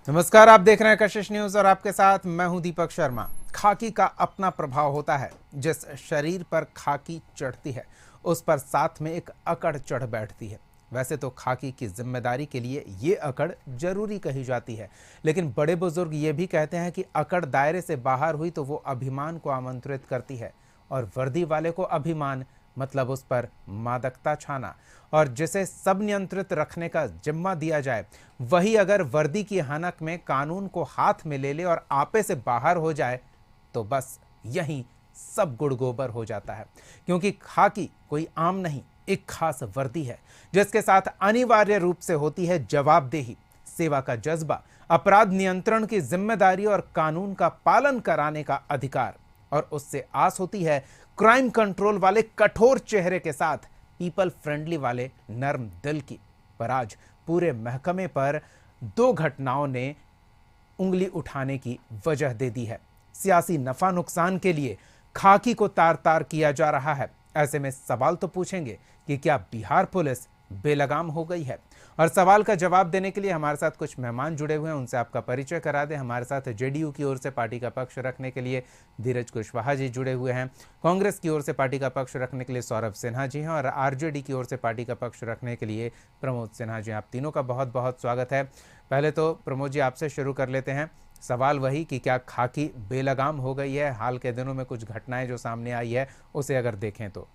नमस्कार, आप देख रहे हैं कशिश न्यूज और आपके साथ मैं हूं दीपक शर्मा। खाकी का अपना प्रभाव होता है। जिस शरीर पर खाकी चढ़ती है उस पर साथ में एक अकड़ चढ़ बैठती है। वैसे तो खाकी की जिम्मेदारी के लिए ये अकड़ जरूरी कही जाती है, लेकिन बड़े बुजुर्ग ये भी कहते हैं कि अकड़ दायरे से बाहर हुई तो वो अभिमान को आमंत्रित करती है, और वर्दी वाले को अभिमान मतलब उस पर मादकता छाना, और जिसे सब नियंत्रित रखने का जिम्मा दिया जाए वही अगर वर्दी की हनक में कानून को हाथ में ले ले और आपे से बाहर हो जाए तो बस यही सब गुड़ गोबर हो जाता है। क्योंकि खाकी कोई आम नहीं, एक खास वर्दी है जिसके साथ अनिवार्य रूप से होती है जवाबदेही, सेवा का जज्बा, अपराध नियंत्रण की जिम्मेदारी और कानून का पालन कराने का अधिकार। और उससे आस होती है क्राइम कंट्रोल वाले कठोर चेहरे के साथ पीपल फ्रेंडली वाले नर्म दिल की। पर आज पूरे महकमे पर दो घटनाओं ने उंगली उठाने की वजह दे दी है। सियासी नफा नुकसान के लिए खाकी को तार तार किया जा रहा है। ऐसे में सवाल तो पूछेंगे कि क्या बिहार पुलिस बेलगाम हो गई है? और सवाल का जवाब देने के लिए हमारे साथ कुछ मेहमान जुड़े हुए हैं, उनसे आपका परिचय करा दें। हमारे साथ जेडीयू की ओर से पार्टी का पक्ष रखने के लिए धीरज कुशवाहा जी जुड़े हुए हैं, कांग्रेस की ओर से पार्टी का पक्ष रखने के लिए सौरभ सिन्हा जी हैं, और आरजेडी की ओर से पार्टी का पक्ष रखने के लिए प्रमोद सिन्हा जी। आप तीनों का बहुत बहुत स्वागत है। पहले तो प्रमोद जी आपसे शुरू कर लेते हैं। सवाल वही कि क्या खाकी बेलगाम हो गई है? हाल के दिनों में कुछ घटनाएं जो सामने आई है उसे अगर देखें तो।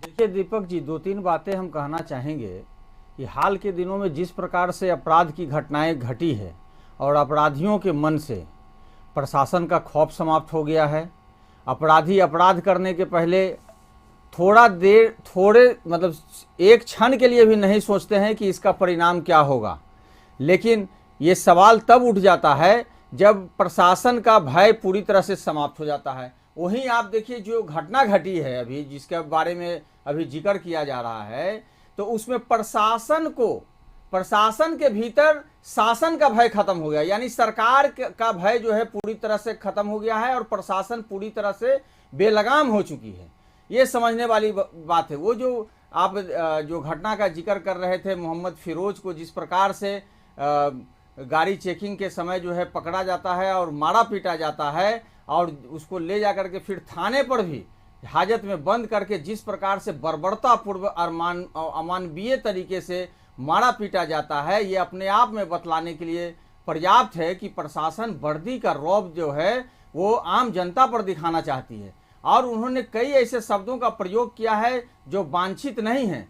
देखिए दीपक जी, दो तीन बातें हम कहना चाहेंगे कि हाल के दिनों में जिस प्रकार से अपराध की घटनाएं घटी है और अपराधियों के मन से प्रशासन का खौफ समाप्त हो गया है। अपराधी अपराध करने के पहले थोड़े मतलब एक क्षण के लिए भी नहीं सोचते हैं कि इसका परिणाम क्या होगा, लेकिन ये सवाल तब उठ जाता है जब प्रशासन का भय पूरी तरह से समाप्त हो जाता है। वहीं आप देखिए जो घटना घटी है अभी, जिसके बारे में अभी जिक्र किया जा रहा है, तो उसमें प्रशासन के भीतर शासन का भय खत्म हो गया, यानी सरकार का भय जो है पूरी तरह से खत्म हो गया है और प्रशासन पूरी तरह से बेलगाम हो चुकी है। ये समझने वाली बात है। वो जो आप जो घटना का जिक्र कर रहे थे, मोहम्मद फिरोज को जिस प्रकार से गाड़ी चेकिंग के समय जो है पकड़ा जाता है और मारा पीटा जाता है, और उसको ले जाकर के फिर थाने पर भी हाजत में बंद करके जिस प्रकार से बर्बरतापूर्व अमानवीय तरीके से मारा पीटा जाता है, ये अपने आप में बतलाने के लिए पर्याप्त है कि प्रशासन वर्दी का रौब जो है वो आम जनता पर दिखाना चाहती है। और उन्होंने कई ऐसे शब्दों का प्रयोग किया है जो वांछित नहीं है।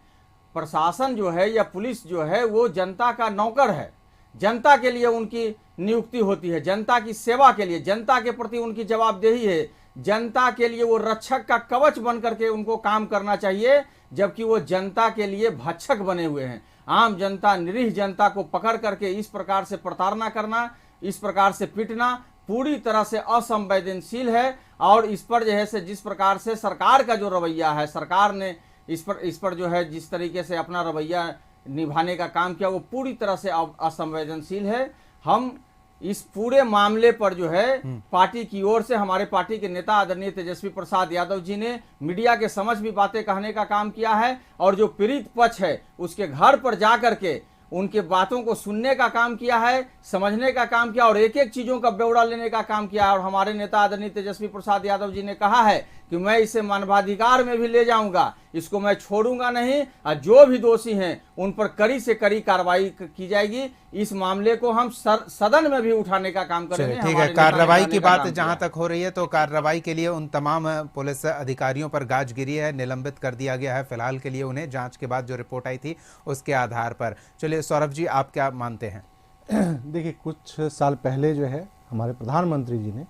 प्रशासन जो है या पुलिस जो है वो जनता का नौकर है, जनता के लिए उनकी नियुक्ति होती है, जनता की सेवा के लिए, जनता के प्रति उनकी जवाबदेही है, जनता के लिए वो रक्षक का कवच बन करके उनको काम करना चाहिए, जबकि वो जनता के लिए भक्षक बने हुए हैं। आम जनता, निरीह जनता को पकड़ करके इस प्रकार से प्रताड़ना करना, इस प्रकार से पीटना पूरी तरह से असंवेदनशील है। और इस पर जो है से जिस प्रकार से सरकार का जो रवैया है, सरकार ने इस पर जो है जिस तरीके से अपना रवैया निभाने का काम किया, वो पूरी तरह से असंवेदनशील है। हम इस पूरे मामले पर जो है पार्टी की ओर से, हमारे पार्टी के नेता आदरणीय तेजस्वी प्रसाद यादव जी ने मीडिया के समक्ष भी बातें कहने का काम किया है, और जो पीड़ित पक्ष है उसके घर पर जाकर के उनके बातों को सुनने का काम किया है, समझने का काम किया और एक एक चीजों का ब्यौरा लेने का काम किया है। और हमारे नेता आदरणीय तेजस्वी प्रसाद यादव जी ने कहा है कि मैं इसे मानवाधिकार में भी ले जाऊंगा, इसको मैं छोड़ूंगा नहीं, और जो भी दोषी हैं उन पर कड़ी से कड़ी कार्रवाई की जाएगी। इस मामले को हम सदन में भी उठाने का काम करेंगे। ठीक है, कार्रवाई की बात जहां तक हो रही है तो कार्रवाई के लिए उन तमाम पुलिस अधिकारियों पर गाज गिरी है, निलंबित कर दिया गया है फिलहाल के लिए उन्हें, जांच के बाद जो रिपोर्ट आई थी उसके आधार पर। चलिए सौरभ जी, आप क्या मानते हैं? देखिए, कुछ साल पहले जो है हमारे प्रधानमंत्री जी ने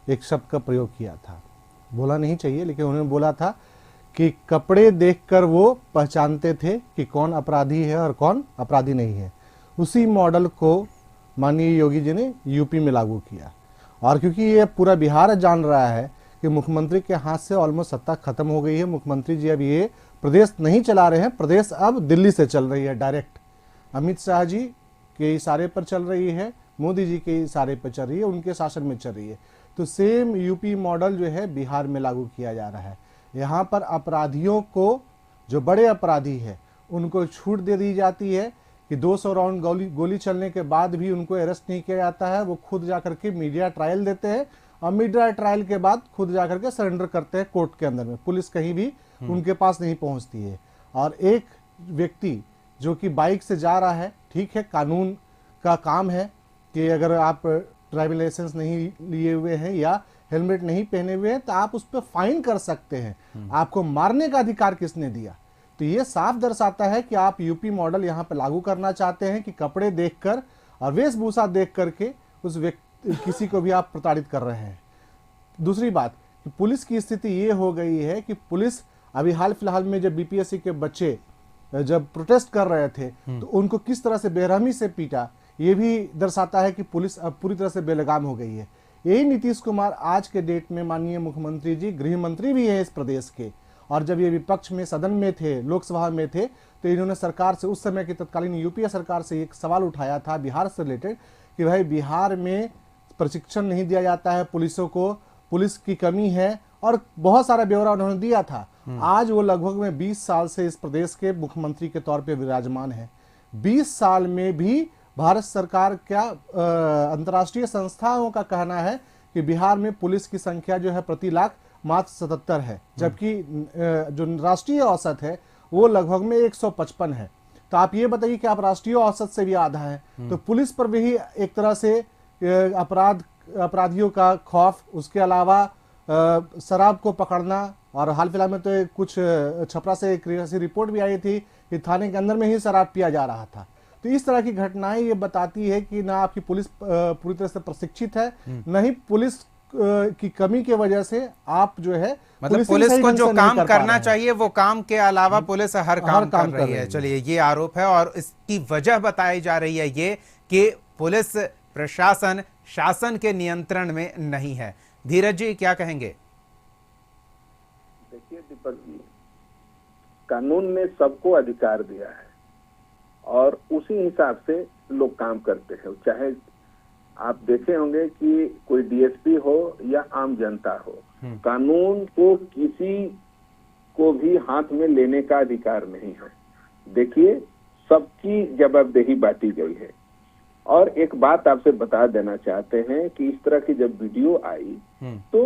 एक शब्द का प्रयोग किया था, बोला नहीं चाहिए लेकिन उन्होंने बोला था कि कपड़े देखकर वो पहचानते थे कि कौन अपराधी है और कौन अपराधी नहीं है। उसी मॉडल को माननीय योगी जी ने यूपी में लागू किया, और क्योंकि ये पूरा बिहार जान रहा है कि मुख्यमंत्री के हाथ से ऑलमोस्ट सत्ता खत्म हो गई है, मुख्यमंत्री जी अब ये प्रदेश नहीं चला रहे हैं, प्रदेश अब दिल्ली से चल रही है डायरेक्ट, अमित शाह जी के इशारे पर चल रही है, मोदी जी के इशारे पर चल रही है, उनके शासन में चल रही है। तो सेम यूपी मॉडल जो है बिहार में लागू किया जा रहा है। यहाँ पर अपराधियों को, जो बड़े अपराधी है, उनको छूट दे दी जाती है कि 200 राउंड गोली चलने के बाद भी उनको अरेस्ट नहीं किया जाता है। वो खुद जाकर के मीडिया ट्रायल देते हैं और मीडिया ट्रायल के बाद खुद जाकर के सरेंडर करते हैं कोर्ट के अंदर में। पुलिस कहीं भी उनके पास नहीं पहुंचती है। और एक व्यक्ति जो कि बाइक से जा रहा है, ठीक है, कानून का काम है कि अगर आप ड्राइविंग लाइसेंस नहीं लिए हुए हैं या हेलमेट नहीं पहने हुए हैं तो आप उस पर फाइन कर सकते हैं। आपको मारने का अधिकार किसने दिया? तो ये साफ दर्शाता है कि आप यूपी मॉडल यहाँ पे लागू करना चाहते हैं कि कपड़े देखकर और वेशभूषा देख करके उस व्यक्ति किसी को भी आप प्रताड़ित कर रहे हैं। दूसरी बात कि पुलिस की स्थिति ये हो गई है कि पुलिस अभी हाल फिलहाल में जब बीपीएससी के बच्चे जब प्रोटेस्ट कर रहे थे तो उनको किस तरह से बेरहमी से पीटा, ये भी दर्शाता है कि पुलिस अब पूरी तरह से बेलगाम हो गई है। यही नीतीश कुमार आज के डेट में माननीय मुख्यमंत्री जी, गृह मंत्री भी है इस प्रदेश के, और जब ये विपक्ष में सदन में थे, लोकसभा में थे, तो इन्होंने सरकार से, उस समय की तत्कालीन यूपीए सरकार से एक सवाल उठाया था बिहार से रिलेटेड कि भाई बिहार में प्रशिक्षण नहीं दिया जाता है पुलिसों को, पुलिस की कमी है, और बहुत सारा ब्यौरा उन्होंने दिया था। आज वो लगभग में 20 साल से इस प्रदेश के मुख्यमंत्री के तौर पे विराजमान है। 20 साल में भी भारत सरकार क्या अंतर्राष्ट्रीय संस्थाओं का कहना है कि बिहार में पुलिस की संख्या जो है प्रति लाख मात्र 77 है, जबकि जो राष्ट्रीय औसत है वो लगभग में 155 है। तो आप ये बताइए कि आप राष्ट्रीय औसत से भी आधा है। तो पुलिस पर भी एक तरह से अपराधियों का खौफ, उसके अलावा शराब को पकड़ना, और हाल फिलहाल में तो कुछ छपरा से एक ऐसी रिपोर्ट भी आई थी कि थाने के अंदर में ही शराब पिया जा रहा था। तो इस तरह की घटनाएं ये बताती है कि ना आपकी पुलिस पूरी तरह से प्रशिक्षित है, न ही पुलिस की कमी की वजह से आप जो है मतलब पुलिस को जो काम करना चाहिए वो काम के अलावा पुलिस हर काम कर रही है। चलिए, ये आरोप है और इसकी वजह बताई जा रही है ये कि पुलिस प्रशासन शासन के नियंत्रण में नहीं है। धीरज जी क्या कहेंगे? देखिए दीपक जी, कानून ने सबको अधिकार दिया है और उसी हिसाब से लोग काम करते हैं। चाहे आप देखे होंगे कि कोई डीएसपी हो या आम जनता हो, कानून को किसी को भी हाथ में लेने का अधिकार नहीं है। देखिए, सबकी जवाबदेही बांटी गई है। और एक बात आपसे बता देना चाहते हैं कि इस तरह की जब वीडियो आई तो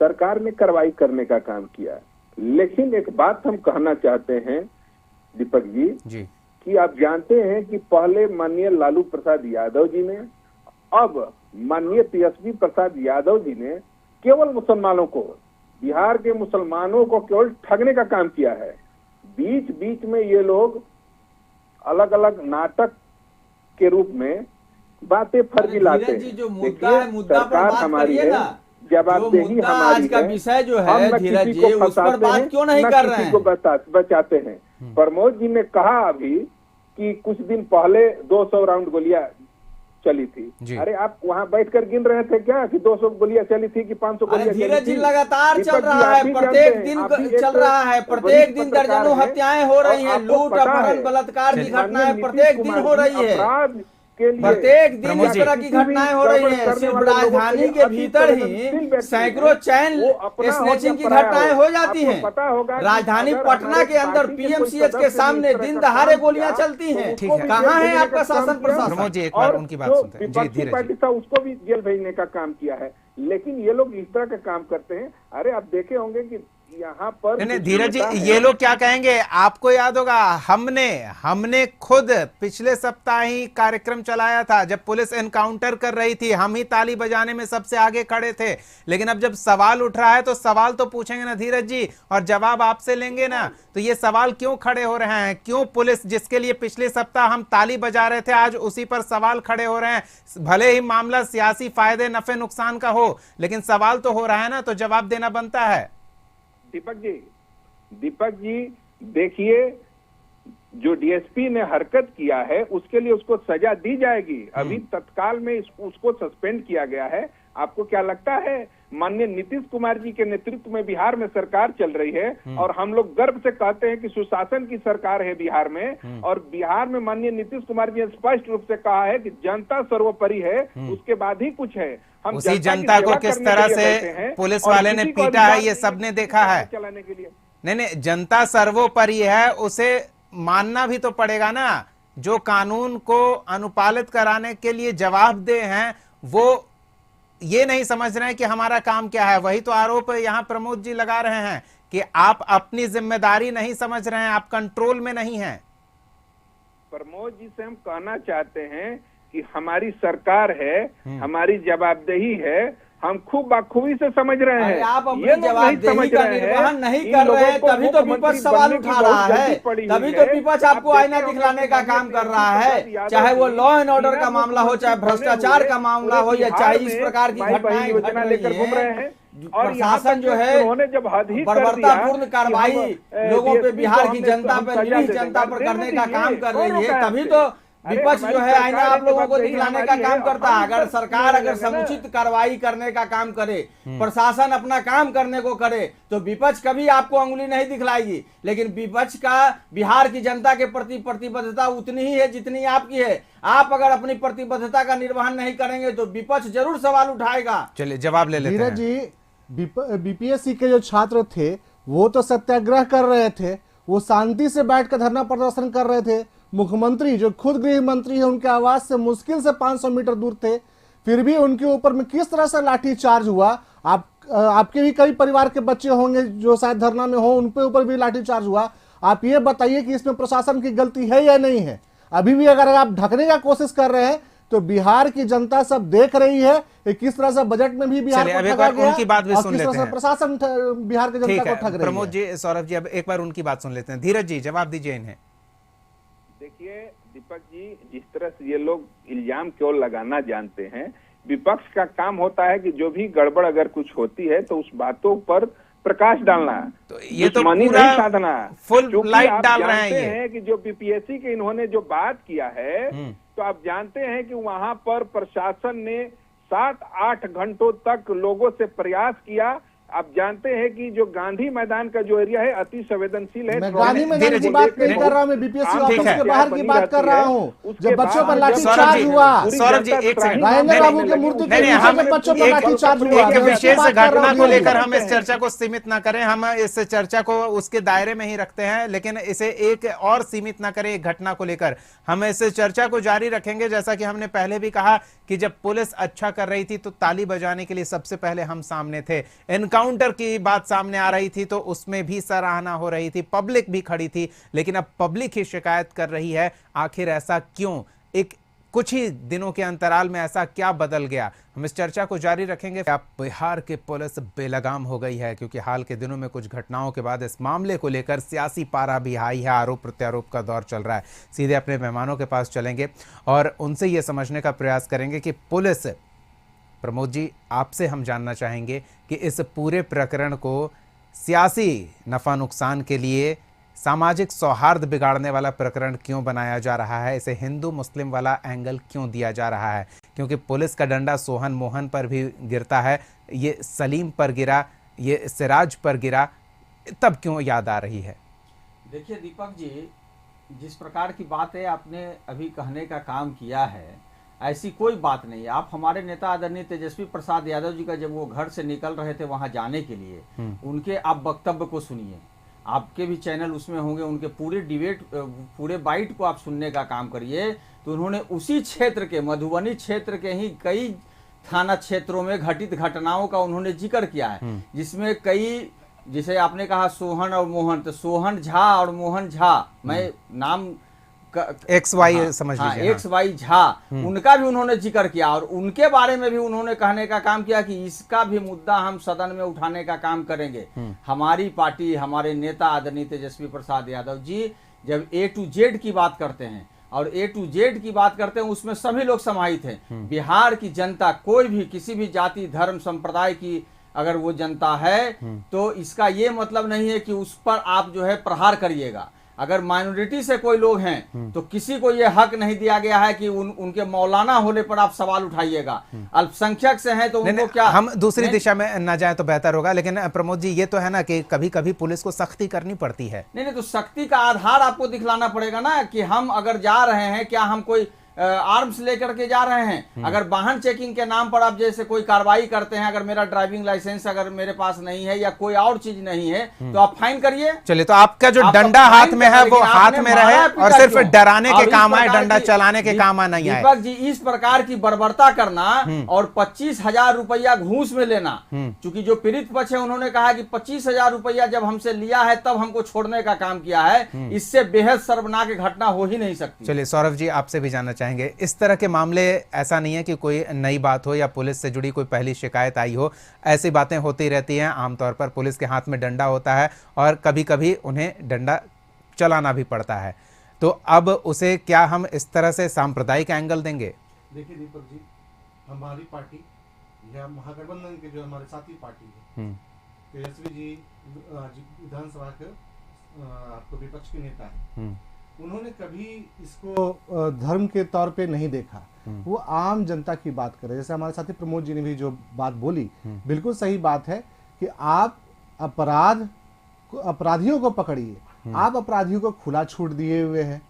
सरकार ने कार्रवाई करने का काम किया, लेकिन एक बात हम कहना चाहते हैं दीपक जी कि आप जानते हैं कि पहले माननीय लालू प्रसाद यादव जी ने, अब माननीय तेजस्वी प्रसाद यादव जी ने केवल मुसलमानों को, बिहार के मुसलमानों को केवल ठगने का काम किया है। बीच बीच में ये लोग अलग अलग नाटक के रूप में बातें फर्जी लाते हैं। जो मुद्दा है, मुद्दा पर बात करिए ना। जवाबदेही हमारी आज का विषय जो है धीरज जी, उस पर बात क्यों नहीं कर रहे हैं? को बचाते हैं। प्रमोद जी ने कहा अभी कि कुछ दिन पहले 200 राउंड गोलियां चली थी। अरे आप वहां बैठकर गिन रहे थे क्या कि 200 गोलियां चली थी कि 500 गोलियां चली थी? धीरज जी, लगातार चल रहा है, प्रत्येक दिन चल रहा है, प्रत्येक दिन दर्जनों हत्याएं हो रही हैं, लूट अपहरण बलत्कार की घटनाएं प्रत्येक दिन हो रही है, प्रत्येक दिन इस तरह की घटनाएं हो रही हैं। सिर्फ राजधानी के भीतर ही सैकड़ों चैन स्नैचिंग की घटनाएं हो जाती हैं। राजधानी पटना के अंदर पीएमसीएच के सामने दिन दहाड़े गोलियां चलती हैं। कहाँ है आपका शासन प्रशासन? जी, एक बार उनकी बात सुनते हैं। जी, धीरज पार्टी था, उसको भी जेल भेजने का काम किया है, लेकिन ये लोग इस तरह का काम करते हैं। अरे आप देखे होंगे कि यहाँ पर नहीं, धीरज जी, ये लोग क्या कहेंगे? आपको याद होगा हमने खुद पिछले सप्ताह ही कार्यक्रम चलाया था जब पुलिस एनकाउंटर कर रही थी, हम ही ताली बजाने में सबसे आगे खड़े थे। लेकिन अब जब सवाल उठ रहा है तो सवाल तो पूछेंगे ना धीरज जी, और जवाब आपसे लेंगे ना। तो ये सवाल क्यों खड़े हो रहे हैं? क्यों पुलिस, जिसके लिए पिछले सप्ताह हम ताली बजा रहे थे, आज उसी पर सवाल खड़े हो रहे हैं? भले ही मामला सियासी फायदे नफे नुकसान का हो, लेकिन सवाल तो हो रहा है ना, तो जवाब देना बनता है। दीपक जी देखिए, जो डीएसपी ने हरकत किया है उसके लिए उसको सजा दी जाएगी। अभी तत्काल में उसको सस्पेंड किया गया है। आपको क्या लगता है, माननीय नीतीश कुमार जी के नेतृत्व में बिहार में सरकार चल रही है और हम लोग गर्व से कहते हैं कि सुशासन की सरकार है बिहार में, और बिहार में माननीय नीतीश कुमार जी ने स्पष्ट रूप से कहा है कि जनता सर्वोपरि है, उसके बाद ही कुछ है। हम उसी जनता को किस तरह से पुलिस वाले ने पीटा है ये सबने देखा है। चलाने के लिए नहीं, जनता सर्वोपरि है, उसे मानना भी तो पड़ेगा ना। जो कानून को अनुपालित कराने के लिए जवाबदेह हैं, वो ये नहीं समझ रहे हैं कि हमारा काम क्या है। वही तो आरोप यहाँ प्रमोद जी लगा रहे हैं कि आप अपनी जिम्मेदारी नहीं समझ रहे हैं, आप कंट्रोल में नहीं हैं। प्रमोद जी से हम कहना चाहते हैं कि हमारी सरकार है, हमारी जवाबदेही है, हम खूब बाखूबी से समझ रहे हैं। आप अपनी जवाबदेही का निर्वहन नहीं कर रहे हैं, तभी तो विपक्ष सवाल उठा रहा है, तभी तो विपक्ष आपको आईना दिखलाने का काम कर रहा है। चाहे वो लॉ एंड ऑर्डर का मामला हो, चाहे भ्रष्टाचार का मामला हो, या चाहे इस प्रकार की घटनाएं घट रही हैं। प्रशासन जो है उन्होंने जब हद ही बर्बरतापूर्ण कार्रवाई लोगों पे, बिहार की जनता पे, निरीह जनता पर करने का काम कर रही है, तभी तो विपक्ष जो है आईना आप लोगों को दिखलाने का काम करता है। अगर सरकार अगर समुचित कार्रवाई करने का काम करे, प्रशासन अपना काम करने को करे, तो विपक्ष कभी आपको अंगुली नहीं दिखलाएगी। लेकिन विपक्ष का बिहार की जनता के प्रति प्रतिबद्धता उतनी ही है जितनी आपकी है। आप अगर अपनी प्रतिबद्धता का निर्वहन नहीं करेंगे तो विपक्ष जरूर सवाल उठाएगा। चलिए जवाब ले लेते हैं। धीरज जी, बीपीएससी के जो छात्र थे वो तो सत्याग्रह कर रहे थे, वो शांति से बैठकर धरना प्रदर्शन कर रहे थे। मुख्यमंत्री जो खुद गृह मंत्री है, उनके आवास से मुश्किल से 500 मीटर दूर थे, फिर भी उनके ऊपर में किस तरह से लाठी चार्ज हुआ। आपके भी कई परिवार के बच्चे होंगे जो शायद धरना में हो, उन पे ऊपर भी लाठी चार्ज हुआ। आप ये बताइए कि इसमें प्रशासन की गलती है या नहीं है। अभी भी अगर आप ढकने का कोशिश कर रहे हैं तो बिहार की जनता सब देख रही है कि किस तरह से बजट में भी बिहार को ठगा गया, उनकी बात भी सुन लेते हैं। प्रशासन बिहार की जनता को ठग रही है। प्रमोद जी, सौरभ जी, अब एक बार उनकी बात सुन लेते हैं। धीरज जी जवाब दीजिए इन्हें। देखिए दीपक जी, जिस तरह से ये लोग इल्जाम क्यों लगाना जानते हैं, विपक्ष का काम होता है कि जो भी गड़बड़ अगर कुछ होती है तो उस बातों पर प्रकाश डालना है, तो ये तो दुश्मनी पूरा नहीं साधना है। फुल लाइट डाल रहे हैं। जानते ये हैं कि जो बीपीएससी के इन्होंने जो बात किया है, तो आप जानते हैं कि वहां पर प्रशासन ने 7-8 घंटों तक लोगों से प्रयास किया। आप जानते हैं कि जो गांधी मैदान का जो एरिया है अति संवेदनशील है। मैं गांधी मैदान की बात नहीं कर रहा हूं, मैं बीपीएससी ऑफिस के बाहर की बात कर रहा हूं। जब बच्चों पर लाठीचार्ज हुआ, सौरभ जी एक सेकंड, राजेंद्र बाबू के मूर्ति के नीचे बच्चों पर लाठीचार्ज हुआ। एक विशेष घटना को लेकर हम इस चर्चा को सीमित ना करें, हम इस चर्चा को उसके दायरे में ही रखते हैं, लेकिन इसे एक और सीमित ना करें। एक घटना को लेकर हम इस चर्चा को जारी रखेंगे। जैसा कि हमने पहले भी कहा कि जब पुलिस अच्छा कर रही थी तो ताली बजाने के लिए सबसे पहले हम सामने थे। एनकाउंटर की बात सामने आ रही थी तो उसमें भी सराहना हो रही थी, पब्लिक भी खड़ी थी। लेकिन अब पब्लिक ही शिकायत कर रही है। आखिर ऐसा क्यों? एक कुछ ही दिनों के अंतराल में ऐसा क्या बदल गया? हम इस चर्चा को जारी रखेंगे। अब बिहार की पुलिस बेलगाम हो गई है, क्योंकि हाल के दिनों में कुछ घटनाओं के बाद इस मामले को लेकर सियासी पारा भी हाई है। आरोप प्रत्यारोप का दौर चल रहा है। सीधे अपने मेहमानों के पास चलेंगे और उनसे ये समझने का प्रयास करेंगे कि पुलिस, प्रमोद जी आपसे हम जानना चाहेंगे कि इस पूरे प्रकरण को सियासी नफा नुकसान के लिए, सामाजिक सौहार्द बिगाड़ने वाला प्रकरण क्यों बनाया जा रहा है? इसे हिंदू मुस्लिम वाला एंगल क्यों दिया जा रहा है? क्योंकि पुलिस का डंडा सोहन मोहन पर भी गिरता है, ये सलीम पर गिरा, ये सिराज पर गिरा, तब क्यों याद आ रही है? देखिए दीपक जी, जिस प्रकार की बात है आपने अभी कहने का काम किया है, ऐसी कोई बात नहीं है। आप हमारे नेता आदरणीय तेजस्वी प्रसाद यादव जी का जब वो घर से निकल रहे थे वहां जाने के लिए, उनके आप वक्तव्य को सुनिए। आपके भी चैनल उसमें होंगे, उनके पूरे डिबेट, पूरे बाइट को आप सुनने का काम करिए। तो उन्होंने उसी क्षेत्र के, मधुबनी क्षेत्र के ही कई थाना क्षेत्रों में घटित घटनाओं का उन्होंने जिक्र किया है, जिसमें कई, जिसे आपने कहा सोहन और मोहन, तो सोहन झा और मोहन झा, मैं नाम XY समझ लीजिए, XY झा, उनका भी उन्होंने जिक्र किया और उनके बारे में भी उन्होंने कहने का काम किया कि इसका भी मुद्दा हम सदन में उठाने का काम करेंगे। हमारी पार्टी, हमारे नेता आदरणीय तेजस्वी प्रसाद यादव जी जब A to Z की बात करते हैं और A to Z की बात करते हैं, उसमें सभी लोग समाहित हैं। बिहार की जनता, कोई भी किसी भी जाति धर्म संप्रदाय की अगर वो जनता है, तो इसका ये मतलब नहीं है कि उस पर आप जो है प्रहार करिएगा। अगर माइनॉरिटी से कोई लोग हैं तो किसी को यह हक नहीं दिया गया है कि उनके मौलाना होने पर आप सवाल उठाइएगा। अल्पसंख्यक से हैं तो उनको क्या, हम दूसरी दिशा में ना जाए तो बेहतर होगा। लेकिन प्रमोद जी, ये तो है ना कि कभी कभी पुलिस को सख्ती करनी पड़ती है। नहीं, तो सख्ती का आधार आपको दिखलाना पड़ेगा ना, कि हम अगर जा रहे हैं, क्या हम कोई आर्म्स लेकर के जा रहे हैं। अगर वाहन चेकिंग के नाम पर आप जैसे कोई कार्रवाई करते हैं, अगर मेरा ड्राइविंग लाइसेंस अगर मेरे पास नहीं है या कोई और चीज नहीं है तो आप फाइन करिए। चलिए, तो आपका जो आपका डंडा हाथ फाइन में है करें, वो लेकिन हाथ आपने में मारा रहे पीटा और सिर्फ क्यों? डराने अब के इस काम आए, प्रकार डंडा की- चलाने के काम नहीं आए। दीपक जी, इस प्रकार की बर्बरता करना और 25,000 रुपया घूस में लेना, क्योंकि जो पीड़ित पक्ष है उन्होंने कहा कि 25,000 रुपया जब हमसे लिया है तब हमको छोड़ने का काम किया है, इससे बेहद शर्मनाक घटना हो ही नहीं सकती। चलिए सौरभ जी, आपसे भी जानना चाहेंगे, इस तरह के मामले, ऐसा नहीं है कि कोई नई बात हो या पुलिस से जुड़ी कोई पहली शिकायत आई हो, ऐसी बातें होती रहती हैं। आमतौर पर पुलिस के हाथ में डंडा होता है और कभी कभी उन्हें डंडा चलाना भी पड़ता है, तो अब उसे क्या हम इस तरह से सांप्रदायिक एंगल देंगे? देखिए दीपक जी, हमारी पार्टी या महागठबंधन के जो हमारे साथी पार्टी है, तेजस्वी जी विधानसभा के आपको विपक्ष के नेता है, उन्होंने कभी इसको धर्म के तौर पे नहीं देखा। वो आम जनता की बात करे, जैसे हमारे साथी प्रमोद जी ने भी जो बात बोली, बिल्कुल सही बात है कि आप अपराधियों को पकड़िए। आप अपराधियों को खुला छूट दिए हुए हैं,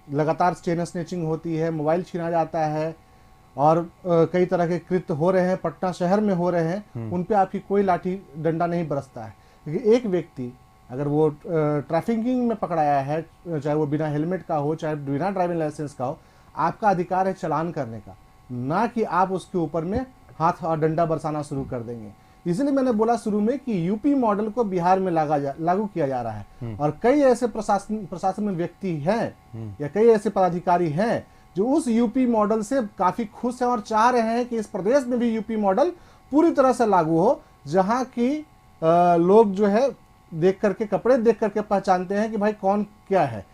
लगातार चेन स्नेचिंग होती है, मोबाइल छीना जाता है और कई तरह के कृत्य हो रहे हैं, पटना शहर में हो रहे हैं, उन पे आपकी कोई लाठी डंडा नहीं बरसता है। लेकिन एक व्यक्ति अगर वो ट्रैफिकिंग में पकड़ाया है, चाहे वो बिना हेलमेट का हो, चाहे बिना ड्राइविंग लाइसेंस का हो, आपका अधिकार है चालान करने का, ना कि आप उसके ऊपर में हाथ और डंडा बरसाना शुरू कर देंगे। इसलिए मैंने बोला शुरू में कि यूपी मॉडल को बिहार में लागू किया जा रहा है और कई ऐसे प्रशासन में व्यक्ति हैं या कई ऐसे पदाधिकारी हैं जो उस यूपी मॉडल से काफी खुश हैं और चाह रहे हैं कि इस प्रदेश में भी यूपी मॉडल पूरी तरह से लागू हो, जहां की लोग जो है देख करके, कपड़े देख करके पहचानते हैं कि भाई कौन क्या है।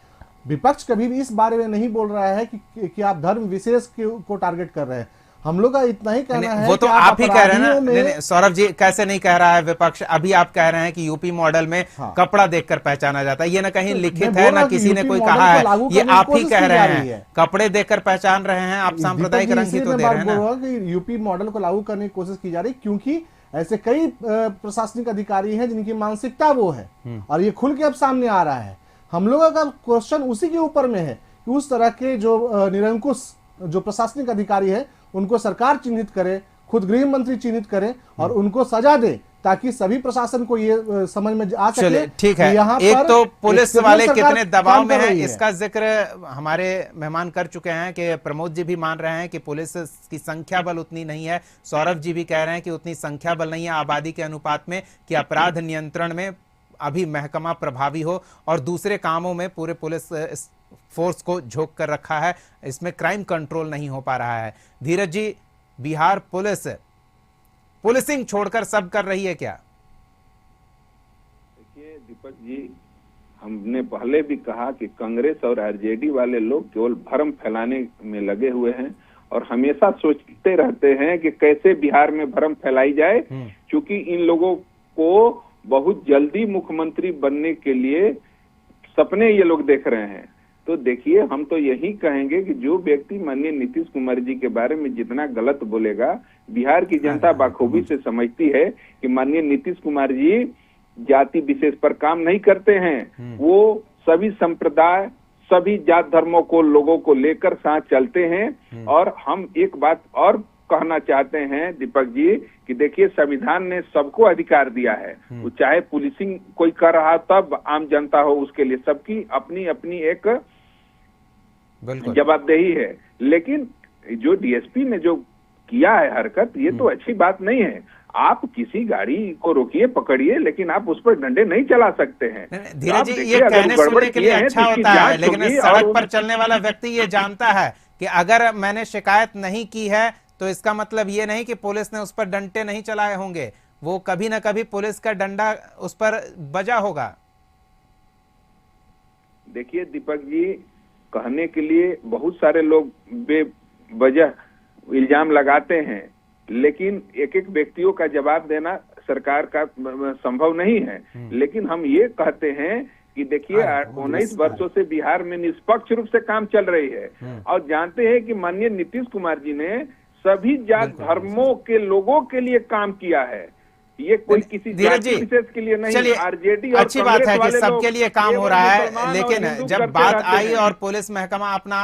विपक्ष कभी भी इस बारे में नहीं बोल रहा है कि आप धर्म विशेष को टारगेट कर रहे हैं। हम लोग का इतना ही कहना है, वो तो आप ही कह रहे हैं ना। नहीं, सौरभ जी, कैसे नहीं कह रहा है विपक्ष? अभी आप कह रहे हैं कि यूपी मॉडल में कपड़ा देखकर पहचाना जाता है, ये ना कहीं लिखित है ना किसी ने कोई कहा है, ये आप ही कह रहे हैं। कपड़े देखकर पहचान रहे हैं आप, सांप्रदायिक रंग ही तो दे रहे हैं ना। यूपी मॉडल को लागू करने की कोशिश की जा रही, क्योंकि ऐसे कई प्रशासनिक अधिकारी हैं जिनकी मानसिकता वो है और ये खुल के अब सामने आ रहा है। हम लोगों का क्वेश्चन उसी के ऊपर में है कि उस तरह के जो निरंकुश जो प्रशासनिक अधिकारी है उनको सरकार चिन्हित करे, खुद गृह मंत्री चिन्हित करे और उनको सजा दे, ताकि सभी प्रशासन को ये समझ में आ सके। ठीक है, एक तो पुलिस वाले कितने दबाव में हैं, इसका जिक्र हमारे मेहमान कर चुके हैं कि प्रमोद जी भी मान रहे हैं कि पुलिस की संख्या बल उतनी नहीं है, सौरभ जी भी कह रहे हैं कि उतनी संख्या बल नहीं है आबादी के अनुपात में कि अपराध नियंत्रण में अभी महकमा प्रभावी हो, और दूसरे कामों में पूरे पुलिस फोर्स को झोंक कर रखा है, इसमें क्राइम कंट्रोल नहीं हो पा रहा है। धीरज जी, बिहार पुलिस पुलिसिंग छोड़कर सब कर रही है क्या? देखिए दीपक जी, हमने पहले भी कहा कि कांग्रेस और आरजेडी वाले लोग केवल भ्रम फैलाने में लगे हुए हैं और हमेशा सोचते रहते हैं कि कैसे बिहार में भ्रम फैलाई जाए, क्योंकि इन लोगों को बहुत जल्दी मुख्यमंत्री बनने के लिए सपने ये लोग देख रहे हैं। तो देखिए, हम तो यही कहेंगे कि जो व्यक्ति माननीय नीतीश कुमार जी के बारे में जितना गलत बोलेगा, बिहार की जनता बाखूबी से समझती है कि माननीय नीतीश कुमार जी जाति विशेष पर काम नहीं करते हैं। वो सभी संप्रदाय, सभी जात धर्मों को, लोगों को लेकर साथ चलते हैं। और हम एक बात और कहना चाहते हैं दीपक जी कि देखिए, संविधान ने सबको अधिकार दिया है, वो चाहे पुलिसिंग कोई कर रहा तब आम जनता हो, उसके लिए सबकी अपनी अपनी एक जवाबदेही है। लेकिन जो डीएसपी ने जो किया है हरकत, ये तो अच्छी बात नहीं है। आप किसी गाड़ी को रोकिए, पकड़िए, लेकिन आप उस पर डंडे नहीं चला सकते हैं। धीरज जी, ये कहने सुनने के लिए अच्छा होता है, लेकिन सड़क पर चलने वाला व्यक्ति ये जानता है कि अगर मैंने शिकायत नहीं की है तो इसका मतलब ये नहीं कि पुलिस ने उस पर डंडे नहीं चलाए होंगे, वो कभी ना कभी पुलिस का डंडा उस पर बजा होगा। देखिए दीपक जी, कहने के लिए बहुत सारे लोग बेवजह इल्जाम लगाते हैं, लेकिन एक एक व्यक्तियों का जवाब देना सरकार का संभव नहीं है। लेकिन हम ये कहते हैं कि देखिए, 19 वर्षों से बिहार में निष्पक्ष रूप से काम चल रही है और जानते हैं कि माननीय नीतीश कुमार जी ने सभी जात धर्मों के लोगों के लिए काम किया है। ये कोई किसी जाति विशेष के लिए नहीं। चलिए, आरजेडी और अच्छी बात है कि सबके लिए काम हो रहा है, लेकिन जब बात आई और पुलिस महकमा अपना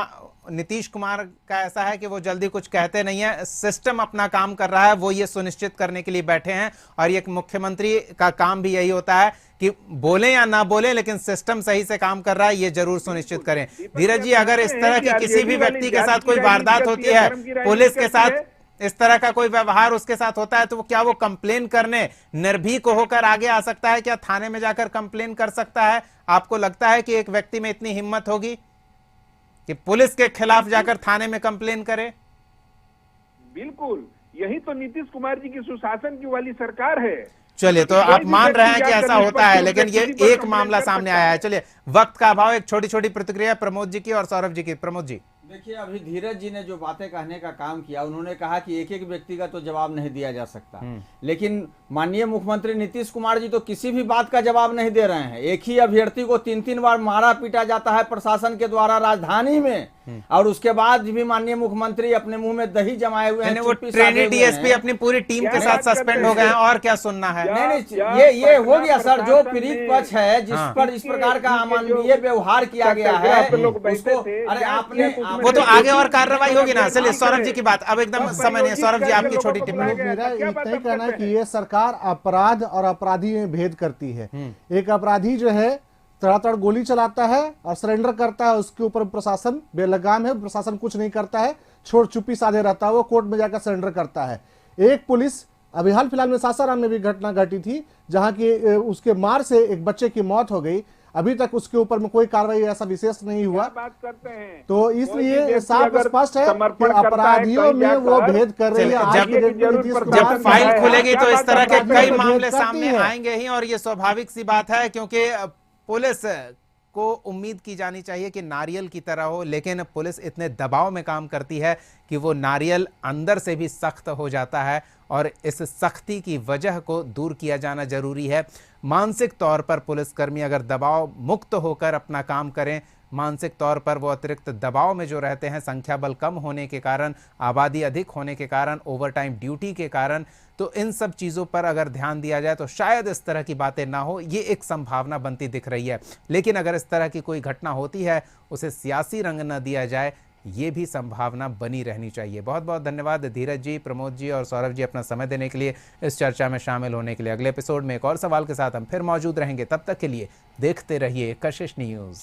नीतीश कुमार का ऐसा है कि वो जल्दी कुछ कहते नहीं है, सिस्टम अपना काम कर रहा है, वो ये सुनिश्चित करने के लिए बैठे हैं। और ये मुख्यमंत्री का काम भी यही होता है कि बोले या ना बोले, लेकिन सिस्टम सही से काम कर रहा है, ये जरूर सुनिश्चित करें। धीरज जी, अगर इस तरह की किसी भी व्यक्ति के साथ कोई वारदात होती है, पुलिस के साथ इस तरह का कोई व्यवहार उसके साथ होता है, तो क्या वो कंप्लेन करने निर्भीक होकर आगे आ सकता है? क्या थाने में जाकर कंप्लेन कर सकता है? आपको लगता है कि एक व्यक्ति में इतनी हिम्मत होगी कि पुलिस के खिलाफ जाकर थाने में कंप्लेन करे? बिल्कुल, यही तो नीतीश कुमार जी की सुशासन की वाली सरकार है। चलिए, तो आप मान रहे हैं कि ऐसा होता है, लेकिन ये एक मामला सामने आया है। चलिए, वक्त का अभाव, एक छोटी छोटी प्रतिक्रिया प्रमोद जी की और सौरभ जी की। प्रमोद जी, देखिए, अभी धीरज जी ने जो बातें कहने का काम किया, उन्होंने कहा कि एक एक व्यक्ति का तो जवाब नहीं दिया जा सकता, लेकिन माननीय मुख्यमंत्री नीतीश कुमार जी तो किसी भी बात का जवाब नहीं दे रहे हैं। एक ही अभ्यर्थी को 3-3 बार मारा पीटा जाता है प्रशासन के द्वारा राजधानी में, और उसके बाद भी माननीय मुख्यमंत्री अपने मुंह में दही जमाए हुए हैं। वो ट्रेनी डीएसपी अपनी पूरी टीम के साथ सस्पेंड हो गए हैं, और क्या सुनना है? नहीं, ये हो गया सर। जो पीड़ित पक्ष है, जिस पर इस प्रकार का अमानवीय व्यवहार किया गया है, उसको, अरे आपने वो तो आगे और कार्रवाई होगी ना। चलिए, सौरभ जी की बात अब एकदम समय नहीं है। सौरभ जी, आपकी छोटी टिप्पणी। मेरा इतना ही कहना है कि ये सरकार अपराध और अपराधी में भेद करती है। एक अपराधी जो है तड़ातड़ गोली चलाता है और सरेंडर करता है, उसके ऊपर प्रशासन बेलगाम है, प्रशासन कुछ नहीं करता है, छोड़ चुप्पी साधे रहता है, वो कोर्ट में जाकर सरेंडर करता है। एक पुलिस, अभी हाल फिलहाल में सासाराम में भी घटना घटी थी, जहां की उसके मार से एक बच्चे की मौत हो गई, अभी तक उसके ऊपर में कोई कार्रवाई ऐसा विशेष नहीं हुआ। बात करते हैं तो इसलिए साफ स्पष्ट है कि अपराधियों में वो भेद कर रही है। जब फाइल खुलेगी तो इस तरह के कई मामले सामने आएंगे ही, और ये स्वाभाविक सी बात है, क्योंकि पुलिस को उम्मीद की जानी चाहिए कि नारियल की तरह हो, लेकिन पुलिस इतने दबाव में काम करती है कि वो नारियल अंदर से भी सख्त हो जाता है, और इस सख्ती की वजह को दूर किया जाना जरूरी है। मानसिक तौर पर पुलिसकर्मी अगर दबाव मुक्त होकर अपना काम करें, मानसिक तौर पर वो अतिरिक्त दबाव में जो रहते हैं, संख्या बल कम होने के कारण, आबादी अधिक होने के कारण, ओवरटाइम ड्यूटी के कारण, तो इन सब चीज़ों पर अगर ध्यान दिया जाए तो शायद इस तरह की बातें ना हो, ये एक संभावना बनती दिख रही है। लेकिन अगर इस तरह की कोई घटना होती है, उसे सियासी रंग न दिया जाए, ये भी संभावना बनी रहनी चाहिए। बहुत बहुत धन्यवाद धीरज जी, प्रमोद जी और सौरभ जी, अपना समय देने के लिए, इस चर्चा में शामिल होने के लिए। अगले एपिसोड में एक और सवाल के साथ हम फिर मौजूद रहेंगे। तब तक के लिए देखते रहिए कशिश न्यूज़।